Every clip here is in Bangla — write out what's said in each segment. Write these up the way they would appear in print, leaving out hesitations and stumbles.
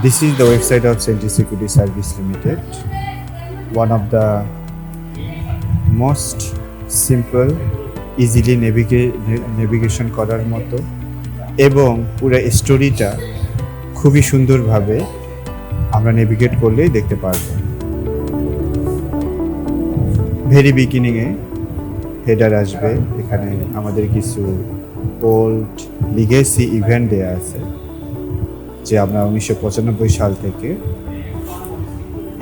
This is the website of Sentry Security Service Limited, one of the most simple, easily navigation করার মতো এবং পুরো স্টোরিটা খুবই সুন্দরভাবে আমরা নেভিগেট করলেই দেখতে পারবো। ভেরি বিগিনিংয়ে হেডার আসবে, এখানে আমাদের কিছু ওল্ড লিগেসি ইভেন্ট দেয়া আছে যে আমরা 1995 সাল থেকে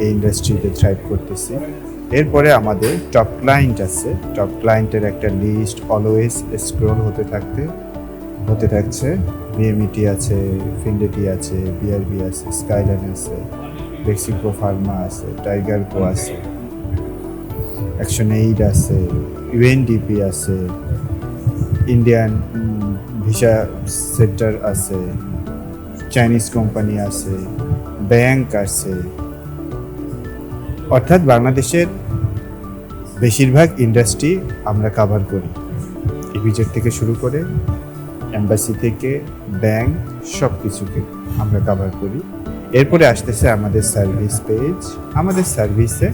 এই ইন্ডাস্ট্রিতে থ্রাইভ করতেছি। এরপরে আমাদের টপ ক্লায়েন্ট আছে, টপ ক্লায়েন্টের একটা লিস্ট অলওয়েজ স্ক্রল হতে থাকছে। বিএমইটি আছে, ফিনডেটি আছে, বিআরবি আছে, স্কাইলাইন আছে, বেক্সিকো ফার্মা আছে, টাইগার কো আছে, অ্যাকশন8 আছে, ইউএনডিপি আছে, ইন্ডিয়ান ভিসা সেন্টার আছে, চাইনিজ কোম্পানি আছে, ব্যাংক আছে। অর্থাৎ বাংলাদেশের বেশিরভাগ ইন্ডাস্ট্রি আমরা কভার করি, ইপিজেড থেকে শুরু করে এম্বাসি থেকে ব্যাংক সব কিছুকে আমরা কভার করি। এরপরে আসতেছে আমাদের সার্ভিস পেজ। আমাদের সার্ভিসে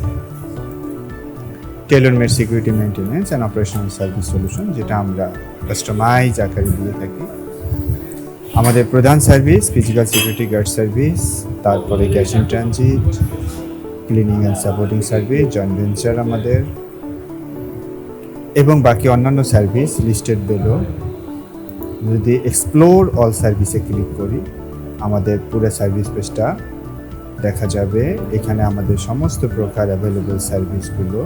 tailor made security maintenance and operational service solution, যেটা আমরা কাস্টমাইজ আকারে দিয়ে থাকি। আমাদের প্রধান service physical security guard service, তারপরে cash in transit, cleaning and supporting service, joint venture আমাদের, এবং বাকি অন্যান্য সার্ভিস লিস্টেড বেলো। যদি এক্সপ্লোর অল সার্ভিসে ক্লিক করি আমাদের পুরো সার্ভিস পেজটা দেখা যাবে। এখানে আমাদের সমস্ত প্রকার অ্যাভেলেবল সার্ভিসগুলো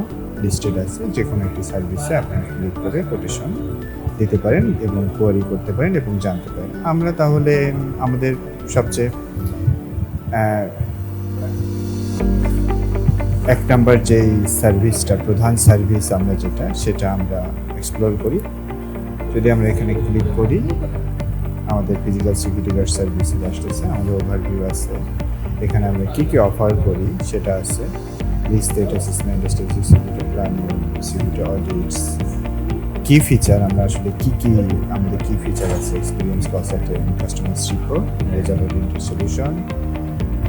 লিস্টেড আছে। যে কোনো একটি সার্ভিসে আপনারা ক্লিক করে কোটেশন দিতে পারেন এবং কোয়ারি করতে পারেন এবং জানতে পারেন। আমরা তাহলে আমাদের সবচেয়ে এক নাম্বার যেই সার্ভিসটা, প্রধান সার্ভিস আমরা সেটা আমরা এক্সপ্লোর করি। যদি আমরা এখানে ক্লিক করি আমাদের ফিজিক্যাল সিকিউরিটি গার্ড সার্ভিসে আসতেছে, আমাদের ওভারভিউ আছে। এখানে আমরা কী কী অফার করি সেটা আছে, state assessment, state security planning, security audits, key feature আমরা আসলে আমাদের কি ফিচার আছে, experience consultant, customer report, result solution,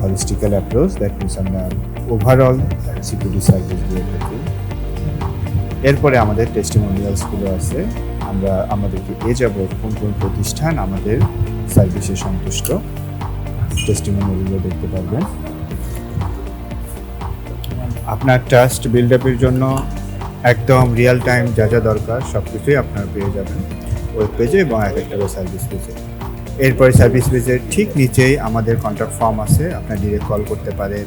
holistic approach. That means আমরা ওভারঅল সিকিউরিটি সার্ভিস দিয়ে থাকি। এরপরে আমাদের টেস্টিমোনিয়ালসগুলো আছে, আমরা আমাদেরকে যাবৎ কোন কোন প্রতিষ্ঠান আমাদের সার্ভিসে সন্তুষ্ট, টেস্টিমোনিয়ালগুলো দেখতে পারবেন। আপনার ট্রাস্ট বিল্ড আপের জন্য একদম রিয়েল টাইম যা যা দরকার সব কিছুই আপনারা পেয়ে যাবেন ওয়েব পেজে এবং এক একটা সার্ভিস পেজে। এরপরে সার্ভিস পেজের ঠিক নিচেই আমাদের কন্ট্যাক্ট ফর্ম আছে, আপনারা ডিরেক্ট কল করতে পারেন,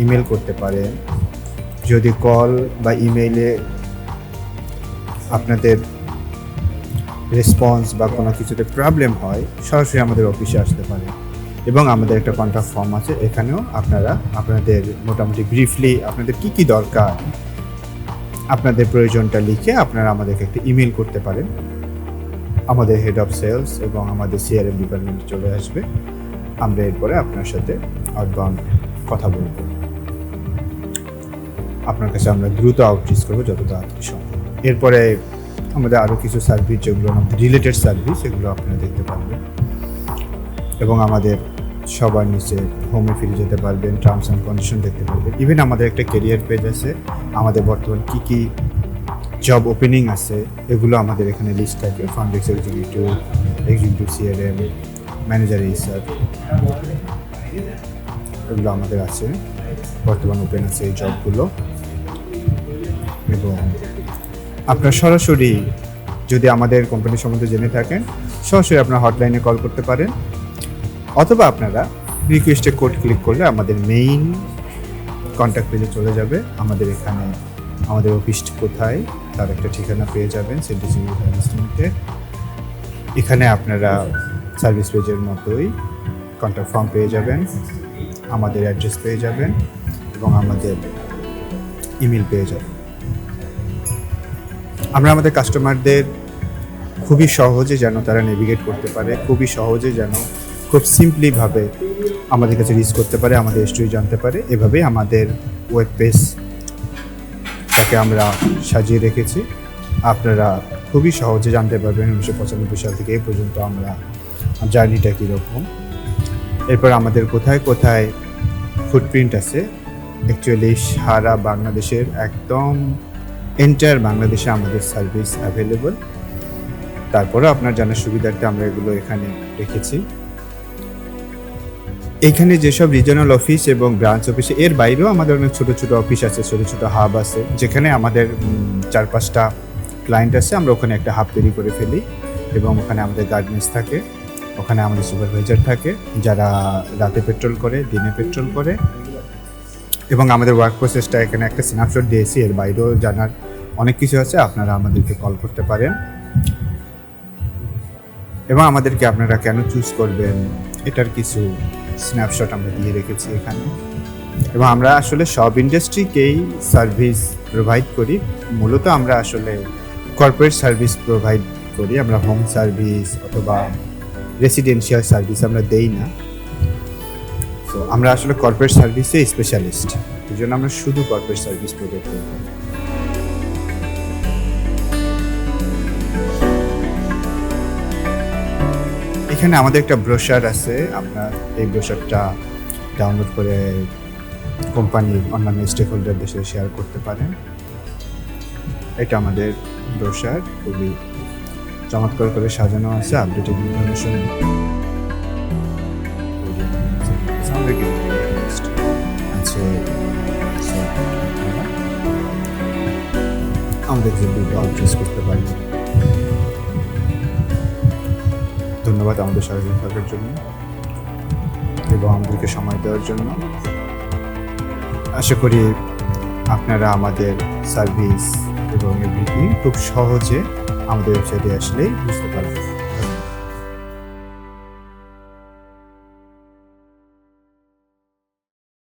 ইমেল করতে পারেন। যদি কল বা ইমেইলে আপনাদের রেসপন্স বা কোনো কিছুতে প্রবলেম হয় সরাসরি আমাদের অফিসে আসতে পারেন। এবং আমাদের একটা কন্ট্যাক্ট ফর্ম আছে, এখানেও আপনারা আপনাদের মোটামুটি ব্রিফলি আপনাদের কী কী দরকার, আপনাদের প্রয়োজনটা লিখে আপনারা আমাদেরকে একটা ইমেল করতে পারেন। আমাদের হেড অফ সেলস এবং আমাদের সিআরএম ডিপার্টমেন্টে চলে আসবে। আমরা এরপরে আপনার সাথে আউটবাউন্ড কথা বলবো। আপনার কাছে আমরা দ্রুত আউটরিচ করবো যত তাড়াতাড়ি সম্ভব। এরপরে আমাদের আরও কিছু সার্ভিস যেগুলো আমাদের রিলেটেড সার্ভিস, এগুলো আপনারা দেখতে পারবেন। এবং আমাদের সবার নিচে হোমে ফিরে যেতে পারবেন, টার্মস অ্যান্ড কন্ডিশন দেখতে পারবেন। ইভেন আমাদের একটা কেরিয়ার পেজ আছে, আমাদের বর্তমান কী কী জব ওপেনিং আছে এগুলো আমাদের এখানে লিস্ট থাকে। Fund executive CRM, manager HR, এগুলো আমাদের আছে, বর্তমান ওপেন আছে এই জবগুলো। এবং আপনার সরাসরি যদি আমাদের কোম্পানি সম্বন্ধে জেনে থাকেন সরাসরি আপনার হটলাইনে কল করতে পারেন, অথবা আপনারা রিকোয়েস্টে কোড ক্লিক করলে আমাদের মেইন কন্ট্যাক্ট পেজে চলে যাবে। আমাদের এখানে আমাদের অফিস কোথায় তার একটা ঠিকানা পেয়ে যাবেন, সেন্ট্রি সিকিউরিটি সার্ভিস লিমিটেড। এখানে আপনারা সার্ভিস পেজের মতোই কন্ট্যাক্ট ফর্ম পেয়ে যাবেন, আমাদের অ্যাড্রেস পেয়ে যাবেন এবং আমাদের ইমেল পেয়ে যাবেন। আমরা আমাদের কাস্টমারদের খুবই সহজে যেন তারা নেভিগেট করতে পারে, খুবই সহজে যেন খুব সিম্পলিভাবে আমাদের কাছে রিচ করতে পারে, আমাদের হিস্ট্রি জানতে পারে, এভাবেই আমাদের ওয়েব পেজটাকে আমরা সাজিয়ে রেখেছি। আপনারা খুবই সহজে জানতে পারবেন 1995 সাল থেকে এই পর্যন্ত আমরা জার্নিটা কীরকম। এরপর আমাদের কোথায় কোথায় ফুটপ্রিন্ট আছে, অ্যাকচুয়ালি সারা বাংলাদেশের একদম এন্টায়ার বাংলাদেশে আমাদের সার্ভিস অ্যাভেলেবল। তারপরেও আপনার জানার সুবিধার্থে আমরা এগুলো এখানে রেখেছি। এখানে যেসব রিজনাল অফিস এবং ব্রাঞ্চ অফিস, এর বাইরেও আমাদের অনেক ছোট ছোট অফিস আছে, ছোট ছোট হাব আছে, যেখানে আমাদের 4-5টা ক্লায়েন্ট আছে। আমরা ওখানে একটা হাব তৈরি করে ফেলি এবং ওখানে আমাদের গার্ডেন্স থাকে, ওখানে আমাদের সুপারভাইজার থাকে যারা রাতে পেট্রোল করে, দিনে পেট্রোল করে। এবং আমাদের ওয়ার্ক প্রসেসটা এখানে একটা স্ন্যাপশট দিয়েছি, এর বাইরেও জানার অনেক কিছু আছে, আপনারা আমাদেরকে কল করতে পারেন। এবং আমাদেরকে আপনারা কেন চুজ করবেন এটার কিছু স্ন্যাপশট আমরা দিয়ে রেখেছি এখানে। এবং আমরা আসলে সব ইন্ডাস্ট্রিকেই সার্ভিস প্রোভাইড করি। মূলত আমরা আসলে কর্পোরেট সার্ভিস প্রোভাইড করি, আমরা হোম সার্ভিস অথবা রেসিডেন্সিয়াল সার্ভিস আমরা দেই না। তো আমরা আসলে কর্পোরেট সার্ভিসে স্পেশালিস্ট, এই জন্য আমরা শুধু কর্পোরেট সার্ভিস প্রোভাইড করি। এখানে আমাদের একটা ব্রোশার আছে, আপনার এই ব্রোশারটা ডাউনলোড করে কোম্পানির অন্যান্য স্টেক হোল্ডারদের সাথে শেয়ার করতে পারেন। এটা আমাদের ব্রোশার, খুবই চমৎকার করে সাজানো আছে, আপডেটেড ইনফরমেশন। আমাদের জন্য চুজ করতে পারেন। ধন্যবাদ আমাদের সাহায্য থাকার জন্য এবং আমাদেরকে সময় দেওয়ার জন্য। আশা করি আপনারা আমাদের সার্ভিস এবং এভরিথিং খুব সহজে আমাদের ওয়েবসাইটে আসলেই বুঝতে পারবেন।